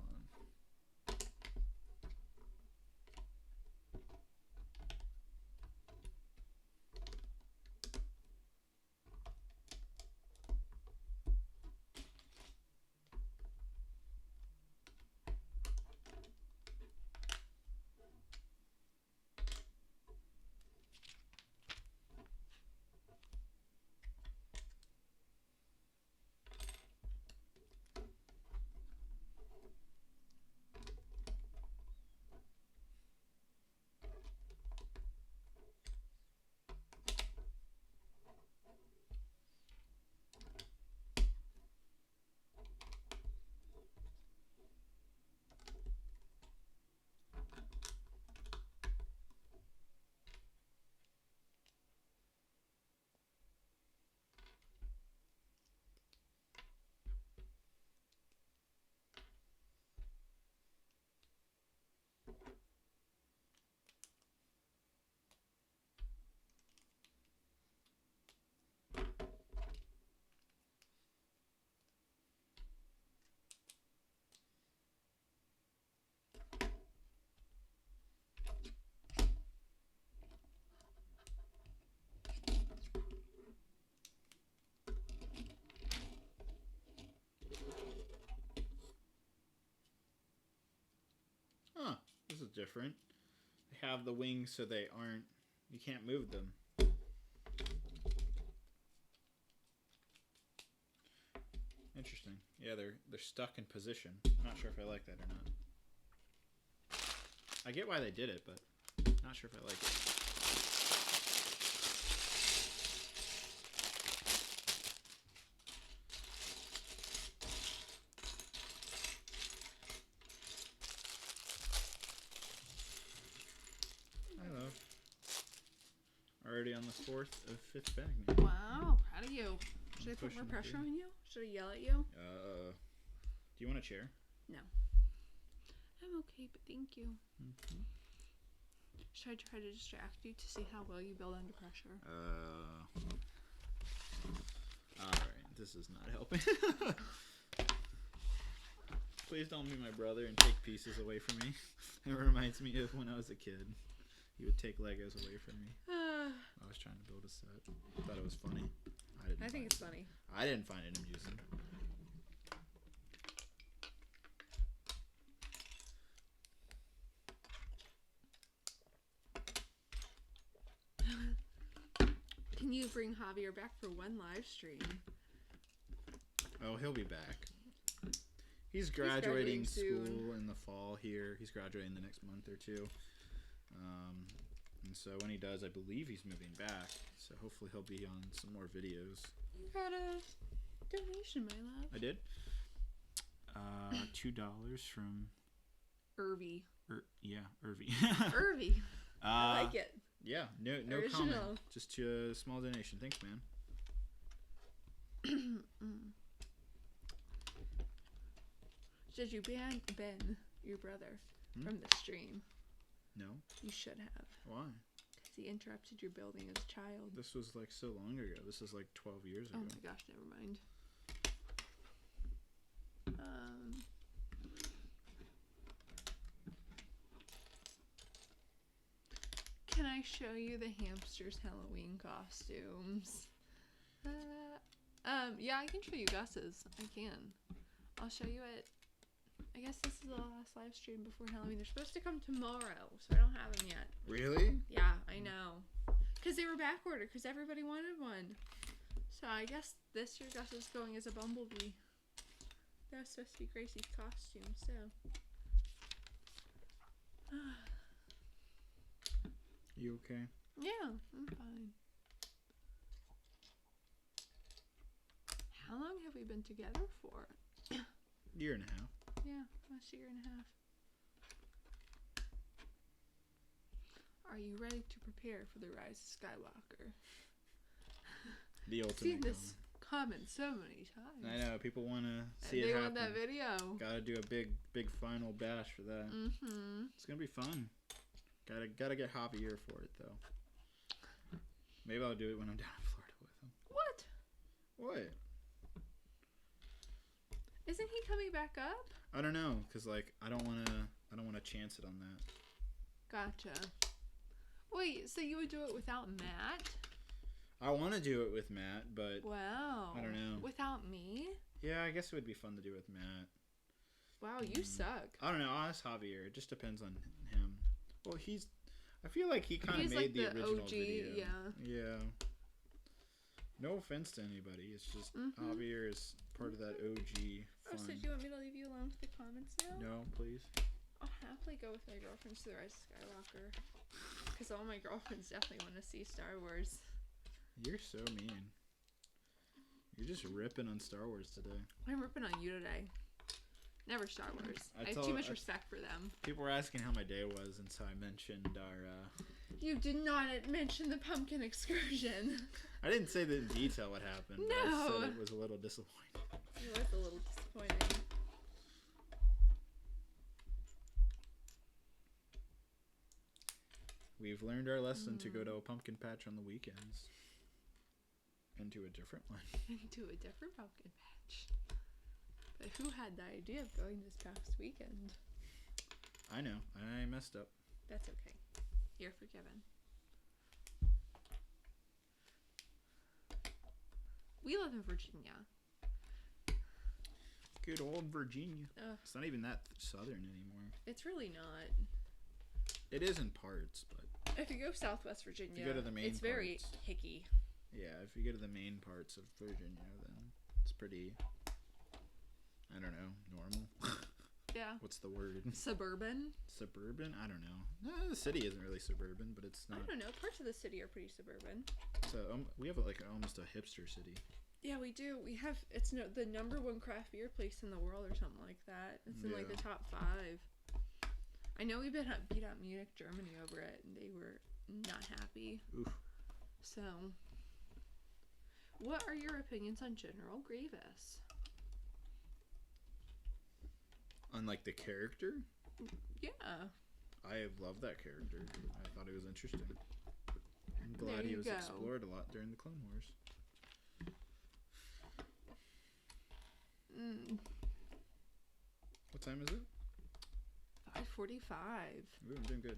Huh, this is different. They have the wings so they aren't, you can't move them. Interesting. Yeah, they're stuck in position. I'm not sure if I like that or not. I get why they did it, but not sure if I like it. Hello. Already on the fifth bag now. Wow, proud of you. Should I put more pressure on you? Should I yell at you? Do you want a chair? No. I'm okay, but thank you. Mm-hmm. Should I try to distract you to see how well you build under pressure? Alright, this is not helping. Please don't be my brother and take pieces away from me. It reminds me of when I was a kid. He would take Legos away from me. I was trying to build a set. Thought it was funny. I think it's funny. I didn't find it amusing. Can you bring Javier back for one live stream? Oh, he'll be back. He's graduating school in the fall here. He's graduating the next month or two. And so when he does, I believe he's moving back. So hopefully he'll be on some more videos. You got a donation, my love. I did. $2 from Irvy. Irvy. Irvy. I like it. Yeah, no comment. Just a small donation. Thanks, man. Did you ban Ben, your brother, from the stream? No. You should have. Why? Because he interrupted your building as a child. This was like so long ago. This is like 12 years ago. Oh my gosh, never mind. Can I show you the hamster's Halloween costumes? Yeah, I can show you Gus's. I can. I'll show you it. I guess this is the last live stream before Halloween. They're supposed to come tomorrow, so I don't have them yet. Really? Yeah, I know. Because they were back ordered, because everybody wanted one. So I guess this year Gus is going as a bumblebee. That was supposed to be Gracie's costume, so. You okay? Yeah, I'm fine. How long have we been together for? Year and a half. Yeah, last year and a half. Are you ready to prepare for the rise of Skywalker? The ultimate. I've seen this comment so many times. I know, people want to see it happen. They want that video. Gotta do a big final bash for that. Mm-hmm. It's gonna be fun. Gotta get Javier for it though. Maybe I'll do it when I'm down in Florida with him. What? Isn't he coming back up? I don't know, cause like I don't wanna chance it on that. Gotcha. Wait, so you would do it without Matt? I want to do it with Matt, but wow. I don't know. Without me? Yeah, I guess it would be fun to do with Matt. Wow, you suck. I don't know. I'll ask Javier. It just depends on him. Well, I feel like he kind of made like the original OG, video. Yeah. No offense to anybody. It's just Javier is part of that OG fun. Oh, so do you want me to leave you alone with the comments now? No, please. I'll happily go with my girlfriends to the Rise of Skywalker. Because all my girlfriends definitely want to see Star Wars. You're so mean. You're just ripping on Star Wars today. I'm ripping on you today. Never Star Wars. I have too much respect for them. People were asking how my day was, and so I mentioned our... You did not mention the pumpkin excursion. I didn't say that in detail what happened. No. But I said it was a little disappointing. It was a little disappointing. We've learned our lesson to go to a pumpkin patch on the weekends. And to a different one. Into a different pumpkin patch. But who had the idea of going this past weekend? I know. I messed up. That's okay. You're forgiven. We live in Virginia. Good old Virginia. Ugh. It's not even that southern anymore. It's really not. It is in parts, but... If you go Southwest Virginia, if you go to the main it's very parts, hicky. Yeah, if you go to the main parts of Virginia, then it's pretty... I don't know. Normal? Yeah. What's the word? Suburban? Suburban? I don't know. No, the city isn't really suburban, but it's not... I don't know. Parts of the city are pretty suburban. So we have like almost a hipster city. Yeah, we do. We have... It's the number one craft beer place in the world or something like that. It's in like the top 5. I know we beat out Munich, Germany over it, and they were not happy. Oof. So... What are your opinions on General Grievous? Unlike the character, Yeah. I love that character. I thought he was interesting. I'm glad There he you was go. explored a lot during the Clone Wars. What time is it? 5:45. Ooh, I'm doing good.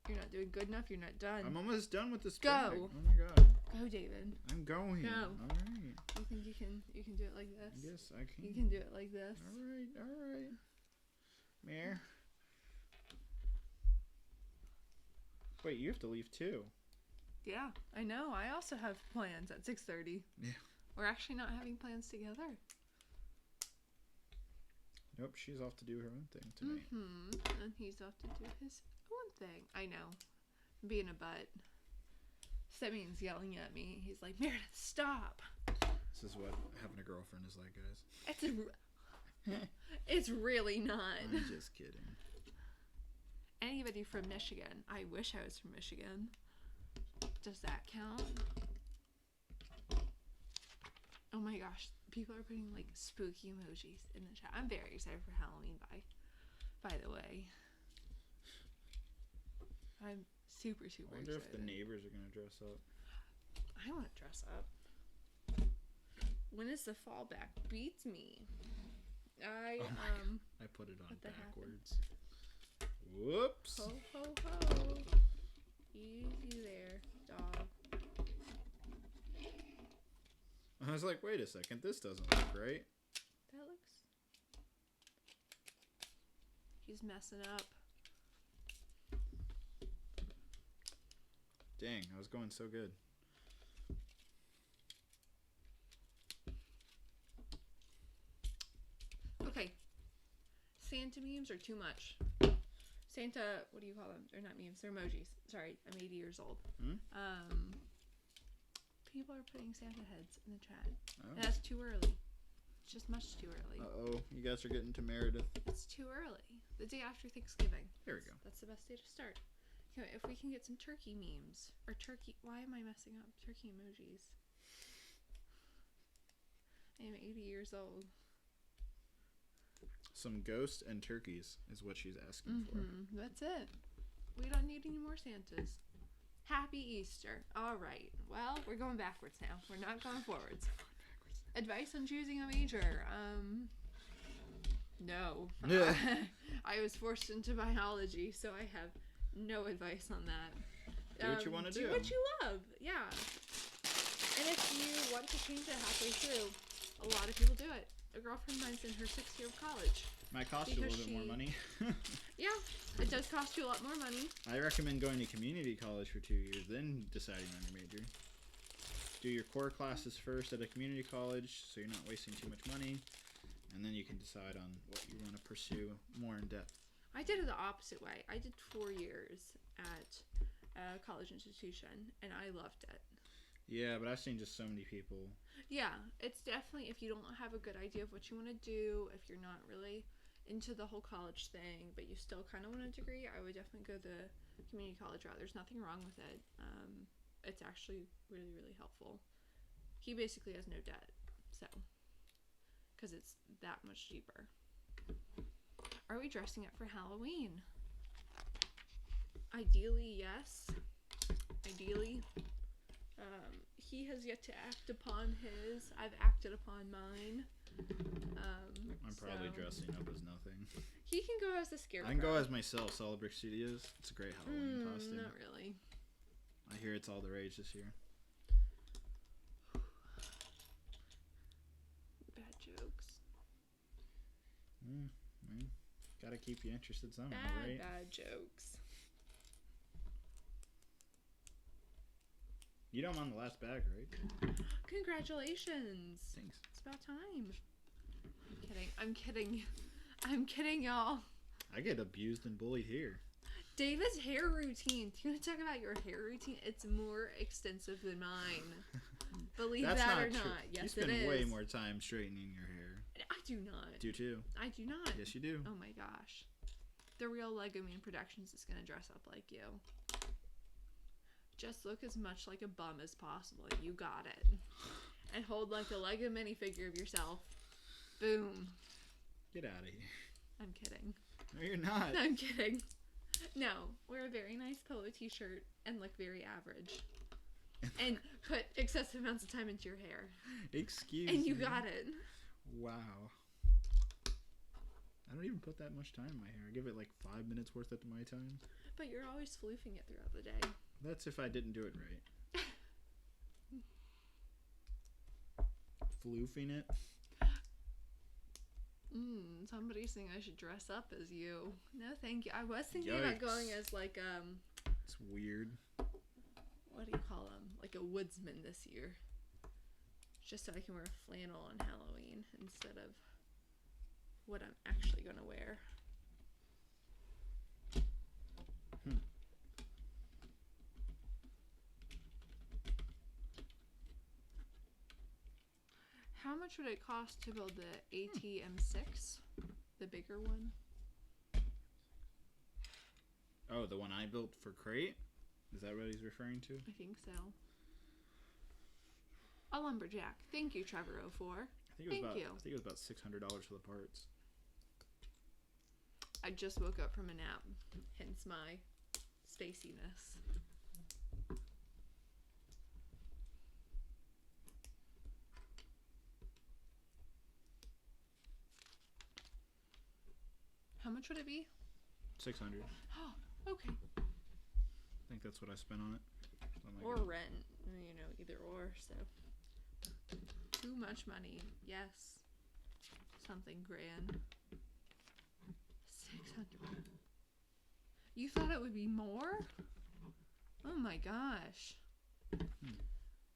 You're not doing good enough. You're not done. I'm almost done with this. Go. bag. Oh my god. Go, David. I'm going. Go. All right. You think you can do it like this? Yes, I can. You can do it like this. All right. All right. Mare. Wait, you have to leave too. Yeah, I know. I also have plans at 6:30. Yeah. We're actually not having plans together. Nope, she's off to do her own thing tonight. And he's off to do his own thing. I know. I'm being a butt. Simeon's yelling at me. He's like, Meredith, stop. This is what having a girlfriend is like, guys. It's really not. I'm just kidding. Anybody from Michigan? I wish I was from Michigan. Does that count? Oh my gosh. People are putting like spooky emojis in the chat. I'm very excited for Halloween by the way. I'm super I excited. wonder if the neighbors are gonna dress up. I want to dress up. When is the fallback? Beats me. I put it on what the heck? backwards. Whoops. Ho ho ho. Easy there, dog. I was like, wait a second, this doesn't look right. That looks. He's messing up. Dang, I was going so good. Okay. Santa memes are too much. Santa, what do you call them? They're not memes, they're emojis. Sorry, I'm 80 years old. People are putting Santa heads in the chat. Oh. And that's too early. It's just much too early. Uh-oh, you guys are getting to Meredith. It's too early. The day after Thanksgiving. Here we go. That's the best day to start. Okay, if we can get some turkey memes. Or turkey... Why am I messing up? Turkey emojis. I am 80 years old. Some ghosts and turkeys is what she's asking for. That's it. We don't need any more Santas. Happy Easter. All right. Well, we're going backwards now. We're not going forwards. Advice on choosing a major. No. Yeah. I was forced into biology, so I have no advice on that. Do what you want to do. Do what you love. Yeah. And if you want to change it halfway through, a lot of people do it. A girlfriend of mine's in her 6th year of college. Might cost you a little bit more money. Yeah, it does cost you a lot more money. I recommend going to community college for 2 years, then deciding on your major. Do your core classes first at a community college so you're not wasting too much money, and then you can decide on what you want to pursue more in depth. I did it the opposite way. I did 4 years at a college institution, and I loved it. Yeah, but I've seen just so many people. Yeah, it's definitely, if you don't have a good idea of what you want to do, if you're not really into the whole college thing, but you still kind of want a degree, I would definitely go the community college route. There's nothing wrong with it. It's actually really, really helpful. He basically has no debt, so, because it's that much cheaper. Are we dressing up for Halloween? Ideally, yes. Ideally. He has yet to act upon his. I've acted upon mine. I'm probably dressing up as nothing. He can go as the scarecrow. I can go as myself, Brix Studios. It's a great Halloween costume. Not really. I hear it's all the rage this year. Bad jokes. Gotta keep you interested somehow, right? Bad jokes. You know I'm on the last bag, right? Congratulations. Thanks. It's about time. I'm kidding, y'all. I get abused and bullied here. David's hair routine. Do you want to talk about your hair routine? It's more extensive than mine. Believe That's that not or true. not. Yes, you spend it is. way more time straightening your hair. I do not. Do too. I do not. Yes, you do. Oh my gosh. The real Lego Man Productions is going to dress up like you. Just look as much like a bum as possible. You got it. And hold like a Lego minifigure of yourself. Boom. Get out of here. I'm kidding. No, you're not. I'm kidding. No, wear a very nice polo t-shirt and look very average. And put excessive amounts of time into your hair. Excuse And you me. got it. Wow. I don't even put that much time in my hair. I give it like 5 minutes worth of my time. But you're always floofing it throughout the day. That's if I didn't do it right. Floofing it? Somebody's saying I should dress up as you. No, thank you. I was thinking about going as like, It's weird. what do you call them? Like a woodsman this year. Just so I can wear a flannel on Halloween instead of what I'm actually going to wear. How much would it cost to build the ATM6? The bigger one? Oh, the one I built for Crate? Is that what he's referring to? I think so. A lumberjack. Thank you, Trevor04. Thank you. I think it was about $600 for the parts. I just woke up from a nap, hence my spaciness. How much would it be? $600. Oh, okay. I think that's what I spent on it. Something Or like that. rent, either or, so. Too much money, yes. Something grand. 600. You thought it would be more? Oh my gosh.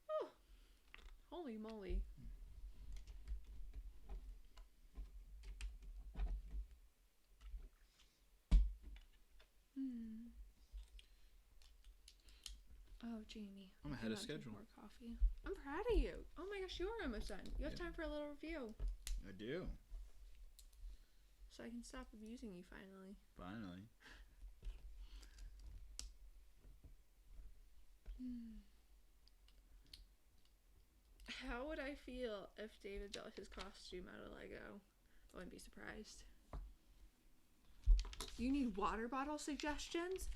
Oh, holy moly. Oh, Jamie. I'm ahead of schedule. More coffee. I'm proud of you. Oh my gosh, you are almost done. You have time for a little review. I do. So I can stop abusing you finally. Finally. How would I feel if David built his costume out of Lego? I wouldn't be surprised. You need water bottle suggestions?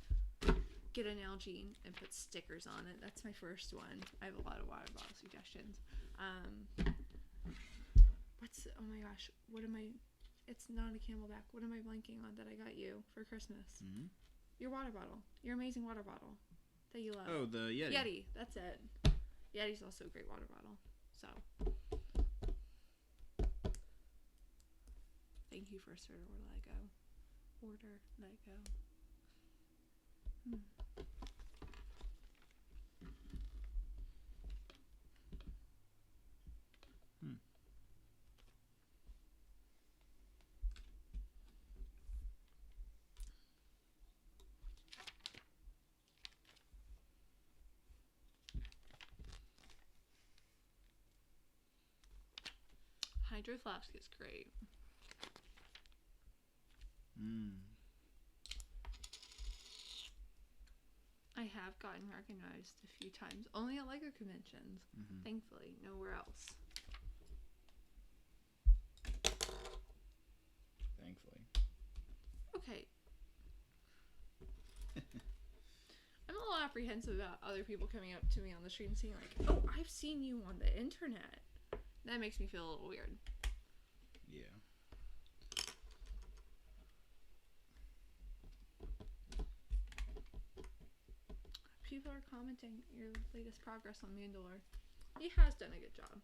Get an Nalgene and put stickers on it. That's my first one. I have a lot of water bottle suggestions. Oh my gosh, it's not a Camelback. What am I blanking on that I got you for Christmas? Mm-hmm. Your water bottle. Your amazing water bottle that you love. Oh, the Yeti. Yeti, that's it. Yeti's also a great water bottle. So, thank you for Order Lego. Hydro Flask is great. I have gotten recognized a few times, only at Lego conventions. Thankfully, nowhere else. Thankfully. Okay. I'm a little apprehensive about other people coming up to me on the street and saying like, "Oh, I've seen you on the internet." That makes me feel a little weird. Yeah. People are commenting your latest progress on Mandalore. He has done a good job.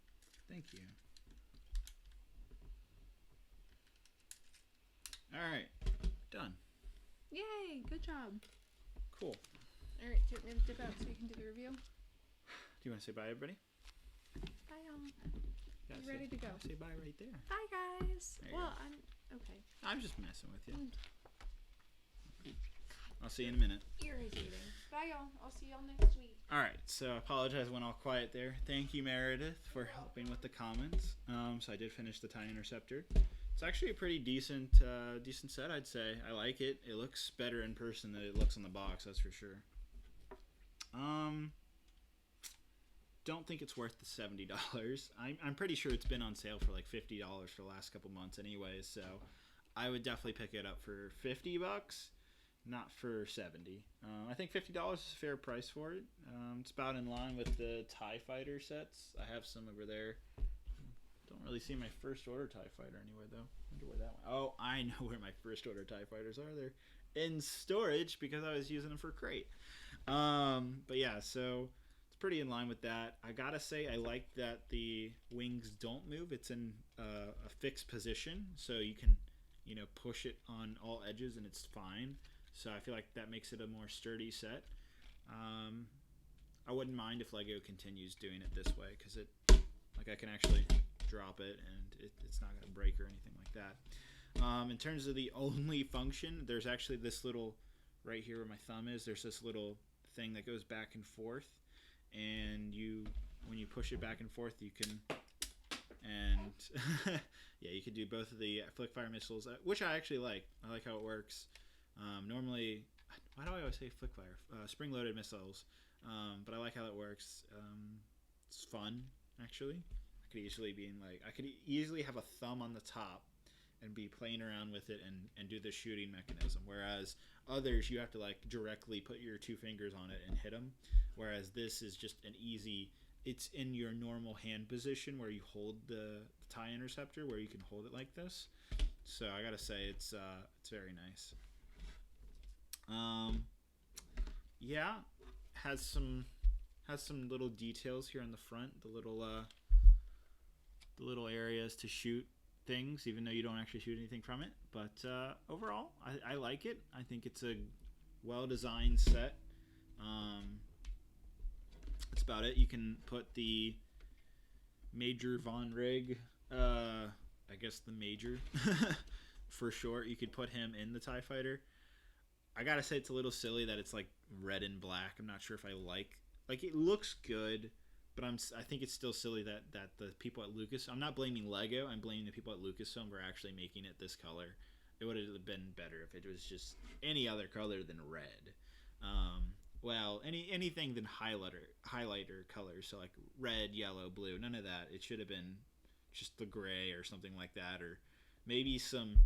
Thank you. Alright. Done. Yay! Good job. Cool. Alright, do you want me to dip out so you can do the review? Do you want to say bye, everybody? Bye, y'all. Yeah, You ready to go? Say bye right there. Bye, guys. There you Well, go. I'm okay. I'm just messing with you. I'll see you in a minute. Irritating. Bye, y'all. I'll see y'all next week. Alright, so I apologize, went all quiet there. Thank you, Meredith, for helping with the comments. So I did finish the TIE Interceptor. It's actually a pretty decent set, I'd say. I like it. It looks better in person than it looks on the box, that's for sure. Don't think it's worth the $70. I'm pretty sure it's been on sale for like $50 for the last couple months anyways, so I would definitely pick it up for $50, not for 70. I think $50 is a fair price for it. It's about in line with the TIE Fighter sets. I have some over there. Don't really see my first order TIE Fighter anywhere though. Wonder where that one. Oh, I know where my first order TIE Fighters are. They're in storage because I was using them for crate. But yeah, so it's pretty in line with that. I gotta say, I like that the wings don't move. It's in a fixed position, so you can, push it on all edges and it's fine. So I feel like that makes it a more sturdy set. I wouldn't mind if Lego continues doing it this way because I can actually drop it and it's not going to break or anything like that. In terms of the only function, there's actually this little, right here where my thumb is, there's this little thing that goes back and forth, and when you push it back and forth, you can, and yeah, you can do both of the flick fire missiles, which I actually like. I like how it works. Normally, why do I always say flick fire? Spring loaded missiles, but I like how it works. It's fun, actually. I could easily have a thumb on the top and be playing around with it and do the shooting mechanism, whereas others you have to directly put your two fingers on it and hit them, whereas this is just it's in your normal hand position where you hold the TIE interceptor, where you can hold it like this. So I gotta say it's very nice. Yeah, has some little details here on the front, the little areas to shoot things, even though you don't actually shoot anything from it. But overall, I like it. I think it's a well-designed set. That's about it. You can put the Major Von Rig, I guess the Major for short. You could put him in the TIE Fighter. I gotta say it's a little silly that it's like red and black. I'm not sure if I like it looks good, but I think it's still silly that the people at Lucas. I'm not blaming Lego. I'm blaming the people at Lucasfilm for actually making it this color. It would have been better if it was just any other color than red. Well, anything than highlighter colors. So like red, yellow, blue. None of that. It should have been just the gray or something like that, or maybe some.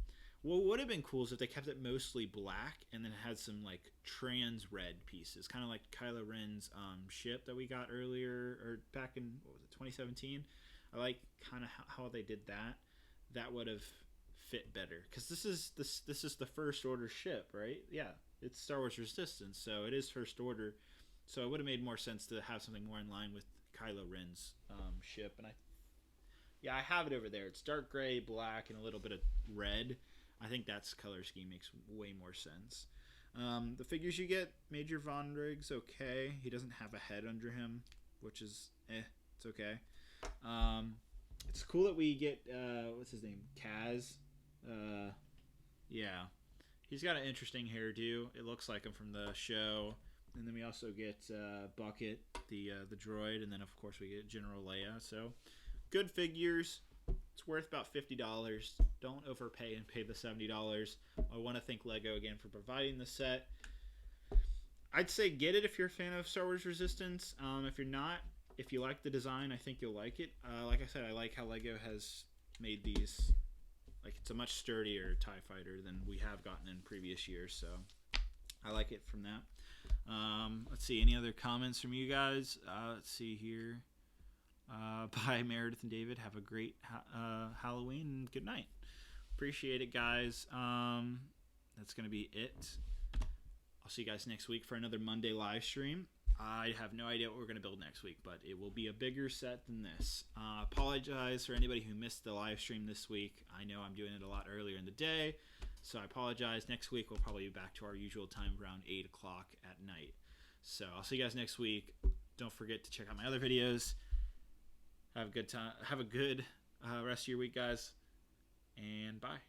What would have been cool is if they kept it mostly black and then had some like trans red pieces, kind of like Kylo Ren's ship that we got earlier or back in 2017. I like kind of how they did that. That would have fit better because this is the First Order ship, right? Yeah, it's Star Wars Resistance, so it is First Order. So it would have made more sense to have something more in line with Kylo Ren's ship. And I have it over there. It's dark gray, black, and a little bit of red. I think that's color scheme makes way more sense. The figures you get, Major Von Rig's okay. He doesn't have a head under him, which is it's okay. It's cool that we get what's his name, Kaz. Yeah, he's got an interesting hairdo. It looks like him from the show. And then we also get Bucket, the droid, and then of course we get General Leia. So good figures. It's worth about $50. Don't overpay and pay the $70. I want to thank Lego again for providing the set. I'd say get it if you're a fan of Star Wars Resistance. If you're not, if you like the design, I think you'll like it. Like I said, I like how Lego has made these. Like it's a much sturdier TIE Fighter than we have gotten in previous years. So I like it from that. Let's see, any other comments from you guys? Let's see here. Bye, Meredith and David. Have a great Halloween and good night. Appreciate it, guys. That's going to be it. I'll see you guys next week for another Monday live stream. I have no idea what we're going to build next week, but it will be a bigger set than this. Apologize for anybody who missed the live stream this week. I know I'm doing it a lot earlier in the day, so I apologize. Next week, we'll probably be back to our usual time around 8 o'clock at night. So I'll see you guys next week. Don't forget to check out my other videos. Have a good time. Have a good rest of your week, guys. And bye.